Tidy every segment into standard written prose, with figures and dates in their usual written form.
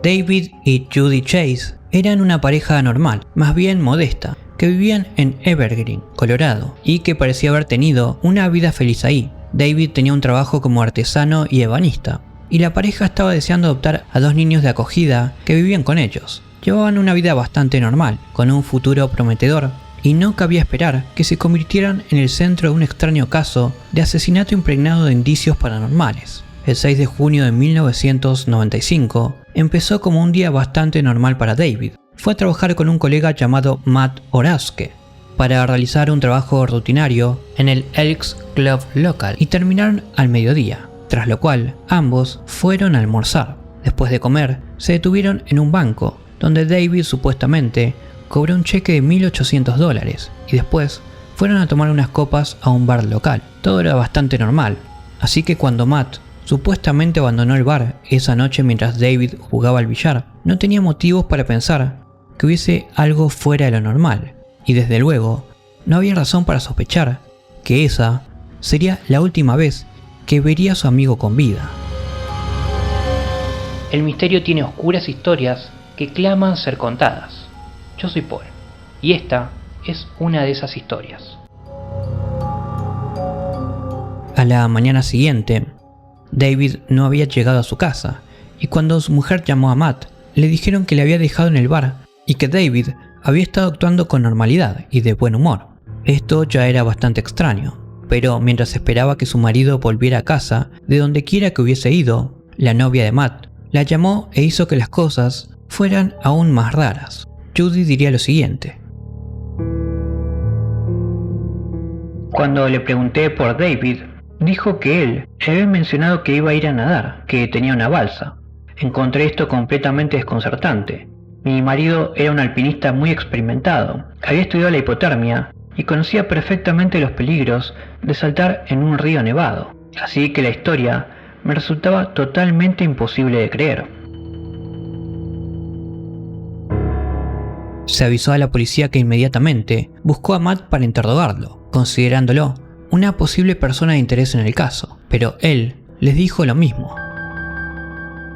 David y Judy Chase eran una pareja normal, más bien modesta, que vivían en Evergreen, Colorado, y que parecía haber tenido una vida feliz ahí. David tenía un trabajo como artesano y ebanista, y la pareja estaba deseando adoptar a 2 niños de acogida que vivían con ellos. Llevaban una vida bastante normal, con un futuro prometedor, y no cabía esperar que se convirtieran en el centro de un extraño caso de asesinato impregnado de indicios paranormales. El 6 de junio de 1995 empezó como un día bastante normal para David. Fue a trabajar con un colega llamado Matt Oraske para realizar un trabajo rutinario en el Elks Club local y terminaron al mediodía, tras lo cual ambos fueron a almorzar. Después de comer, se detuvieron en un banco, donde David supuestamente cobró un cheque de $1.800 y después fueron a tomar unas copas a un bar local. Todo era bastante normal, así que cuando Matt supuestamente abandonó el bar esa noche mientras David jugaba al billar, no tenía motivos para pensar que hubiese algo fuera de lo normal, y desde luego no había razón para sospechar que esa sería la última vez que vería a su amigo con vida. El misterio tiene oscuras historias que claman ser contadas. Yo soy Paul, y esta es una de esas historias. A la mañana siguiente, David no había llegado a su casa, y cuando su mujer llamó a Matt, le dijeron que le había dejado en el bar y que David había estado actuando con normalidad y de buen humor. Esto ya era bastante extraño, pero mientras esperaba que su marido volviera a casa, de donde quiera que hubiese ido, la novia de Matt la llamó e hizo que las cosas fueran aún más raras. Judy diría lo siguiente: cuando le pregunté por David, dijo que él le había mencionado que iba a ir a nadar, que tenía una balsa. Encontré esto completamente desconcertante. Mi marido era un alpinista muy experimentado, había estudiado la hipotermia y conocía perfectamente los peligros de saltar en un río nevado, así que la historia me resultaba totalmente imposible de creer. Se avisó a la policía que inmediatamente buscó a Matt para interrogarlo, considerándolo una posible persona de interés en el caso, pero él les dijo lo mismo.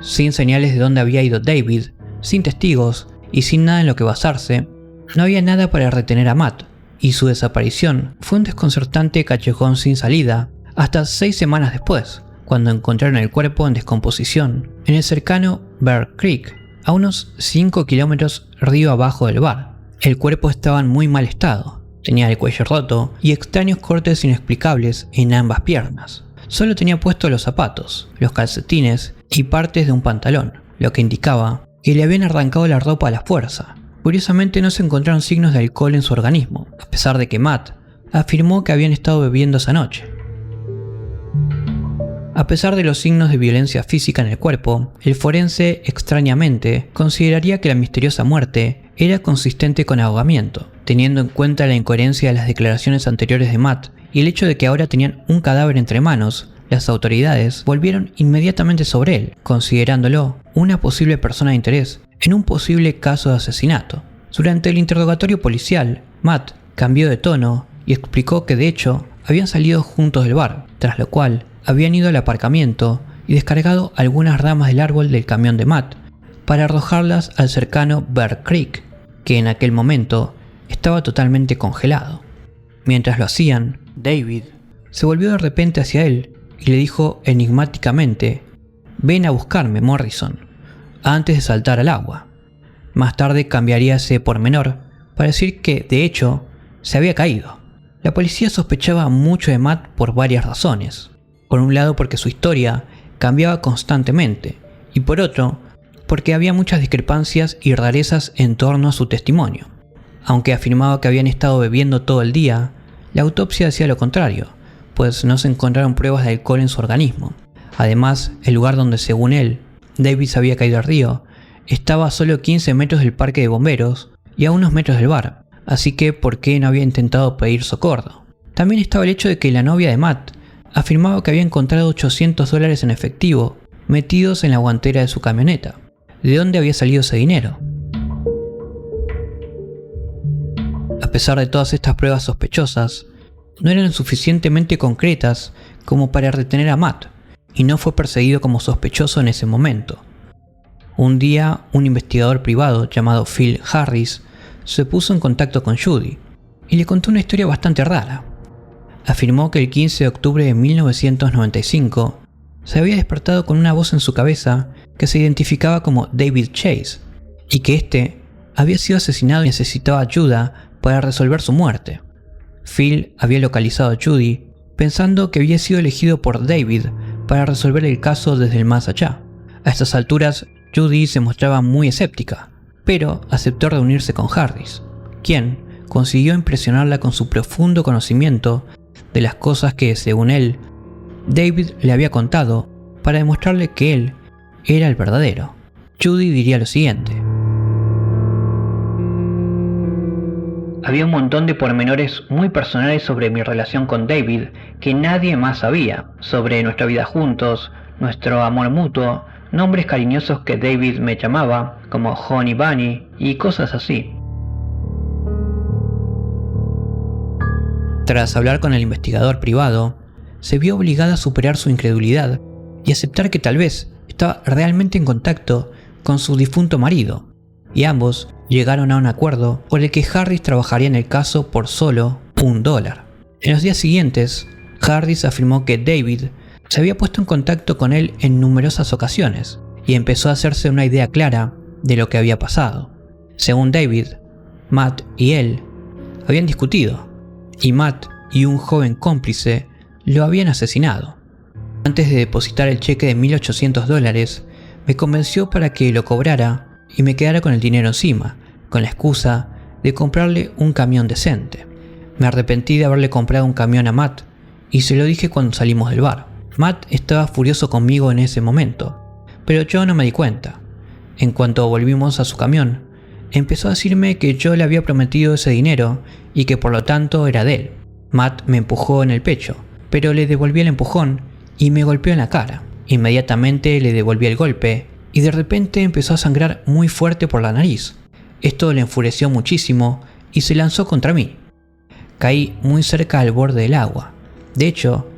Sin señales de dónde había ido David, sin testigos y sin nada en lo que basarse, no había nada para retener a Matt, y su desaparición fue un desconcertante callejón sin salida hasta 6 semanas después, cuando encontraron el cuerpo en descomposición en el cercano Bear Creek, a unos 5 kilómetros río abajo del bar. El cuerpo estaba en muy mal estado. Tenía el cuello roto y extraños cortes inexplicables en ambas piernas. Solo tenía puestos los zapatos, los calcetines y partes de un pantalón, lo que indicaba que le habían arrancado la ropa a la fuerza. Curiosamente no se encontraron signos de alcohol en su organismo, a pesar de que Matt afirmó que habían estado bebiendo esa noche. A pesar de los signos de violencia física en el cuerpo, el forense extrañamente consideraría que la misteriosa muerte era consistente con ahogamiento, teniendo en cuenta la incoherencia de las declaraciones anteriores de Matt y el hecho de que ahora tenían un cadáver entre manos. Las autoridades volvieron inmediatamente sobre él, considerándolo una posible persona de interés en un posible caso de asesinato. Durante el interrogatorio policial, Matt cambió de tono y explicó que de hecho habían salido juntos del bar, tras lo cual habían ido al aparcamiento y descargado algunas ramas del árbol del camión de Matt para arrojarlas al cercano Bear Creek, que en aquel momento estaba totalmente congelado. Mientras lo hacían, David se volvió de repente hacia él y le dijo enigmáticamente: «Ven a buscarme, Morrison», antes de saltar al agua. Más tarde cambiaría ese pormenor para decir que, de hecho, se había caído. La policía sospechaba mucho de Matt por varias razones. Por un lado porque su historia cambiaba constantemente, y por otro porque había muchas discrepancias y rarezas en torno a su testimonio. Aunque afirmaba que habían estado bebiendo todo el día, la autopsia decía lo contrario, pues no se encontraron pruebas de alcohol en su organismo. Además, el lugar donde, según él, David se había caído al río, estaba a solo 15 metros del parque de bomberos y a unos metros del bar, así que ¿por qué no había intentado pedir socorro? También estaba el hecho de que la novia de Matt afirmaba que había encontrado $800 en efectivo metidos en la guantera de su camioneta. ¿De dónde había salido ese dinero? A pesar de todas estas pruebas sospechosas, no eran suficientemente concretas como para retener a Matt, y no fue perseguido como sospechoso en ese momento. Un día, un investigador privado llamado Phil Harris se puso en contacto con Judy y le contó una historia bastante rara. Afirmó que el 15 de octubre de 1995 se había despertado con una voz en su cabeza que se identificaba como David Chase y que este había sido asesinado y necesitaba ayuda para resolver su muerte. Phil había localizado a Judy pensando que había sido elegido por David para resolver el caso desde el más allá. A estas alturas, Judy se mostraba muy escéptica, pero aceptó reunirse con Harris, quien consiguió impresionarla con su profundo conocimiento de las cosas que, según él, David le había contado para demostrarle que él era el verdadero. Judy diría lo siguiente: había un montón de pormenores muy personales sobre mi relación con David que nadie más sabía, sobre nuestra vida juntos, nuestro amor mutuo, nombres cariñosos que David me llamaba, como Honey Bunny y cosas así. Tras hablar con el investigador privado, se vio obligada a superar su incredulidad y aceptar que tal vez estaba realmente en contacto con su difunto marido, y ambos llegaron a un acuerdo por el que Harris trabajaría en el caso por solo $1. En los días siguientes, Harris afirmó que David se había puesto en contacto con él en numerosas ocasiones y empezó a hacerse una idea clara de lo que había pasado. Según David, Matt y él habían discutido, y Matt y un joven cómplice lo habían asesinado. Antes de depositar el cheque de $1.800, me convenció para que lo cobrara y me quedara con el dinero encima, con la excusa de comprarle un camión decente. Me arrepentí de haberle comprado un camión a Matt y se lo dije cuando salimos del bar. Matt estaba furioso conmigo en ese momento, pero yo no me di cuenta. En cuanto volvimos a su camión, empezó a decirme que yo le había prometido ese dinero y que por lo tanto era de él. Matt me empujó en el pecho, pero le devolví el empujón y me golpeó en la cara. Inmediatamente le devolví el golpe y de repente empezó a sangrar muy fuerte por la nariz. Esto le enfureció muchísimo y se lanzó contra mí. Caí muy cerca al borde del agua. De hecho,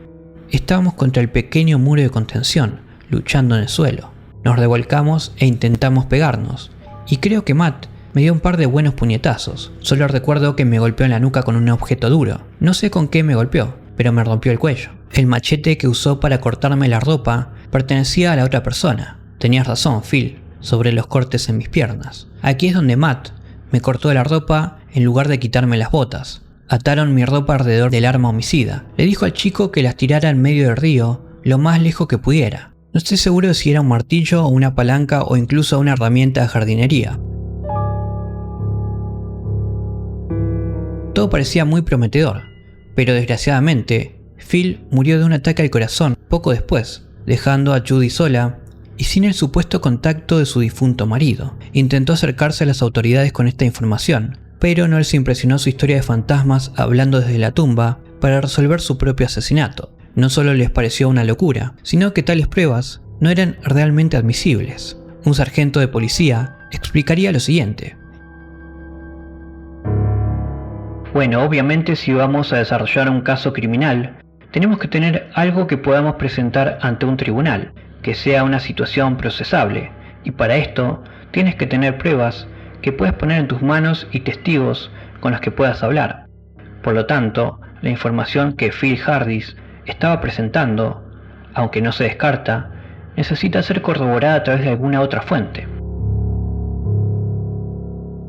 estábamos contra el pequeño muro de contención, luchando en el suelo. Nos revolcamos e intentamos pegarnos, y creo que Matt me dio un par de buenos puñetazos. Solo recuerdo que me golpeó en la nuca con un objeto duro. No sé con qué me golpeó, pero me rompió el cuello. El machete que usó para cortarme la ropa pertenecía a la otra persona. Tenías razón, Phil, sobre los cortes en mis piernas. Aquí es donde Matt me cortó la ropa en lugar de quitarme las botas. Ataron mi ropa alrededor del arma homicida. Le dijo al chico que las tirara en medio del río, lo más lejos que pudiera. No estoy seguro de si era un martillo o una palanca o incluso una herramienta de jardinería. Todo parecía muy prometedor, pero desgraciadamente, Phil murió de un ataque al corazón poco después, dejando a Judy sola y sin el supuesto contacto de su difunto marido. Intentó acercarse a las autoridades con esta información, pero no les impresionó su historia de fantasmas hablando desde la tumba para resolver su propio asesinato. No solo les pareció una locura, sino que tales pruebas no eran realmente admisibles. Un sargento de policía explicaría lo siguiente: bueno, obviamente si vamos a desarrollar un caso criminal, tenemos que tener algo que podamos presentar ante un tribunal, que sea una situación procesable, y para esto tienes que tener pruebas que puedes poner en tus manos y testigos con los que puedas hablar. Por lo tanto, la información que Phil Harris estaba presentando, aunque no se descarta, necesita ser corroborada a través de alguna otra fuente.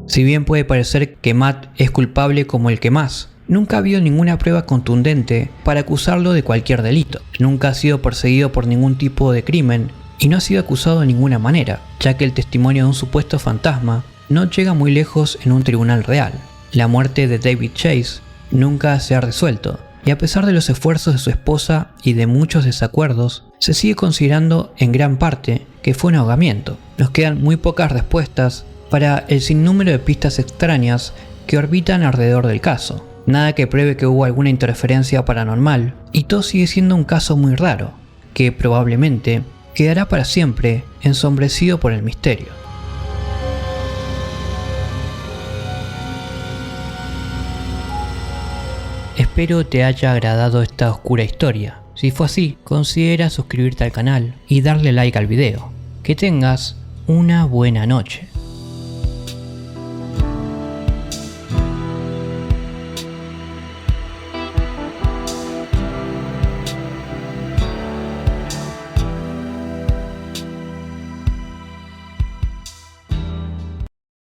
Si bien puede parecer que Matt es culpable como el que más, nunca ha habido ninguna prueba contundente para acusarlo de cualquier delito. Nunca ha sido perseguido por ningún tipo de crimen y no ha sido acusado de ninguna manera, ya que el testimonio de un supuesto fantasma no llega muy lejos en un tribunal real. La muerte de David Chase nunca se ha resuelto, y a pesar de los esfuerzos de su esposa y de muchos desacuerdos, se sigue considerando en gran parte que fue un ahogamiento. Nos quedan muy pocas respuestas para el sinnúmero de pistas extrañas que orbitan alrededor del caso. Nada que pruebe que hubo alguna interferencia paranormal, y todo sigue siendo un caso muy raro, que probablemente quedará para siempre ensombrecido por el misterio. Espero te haya agradado esta oscura historia. Si fue así, considera suscribirte al canal y darle like al video. Que tengas una buena noche.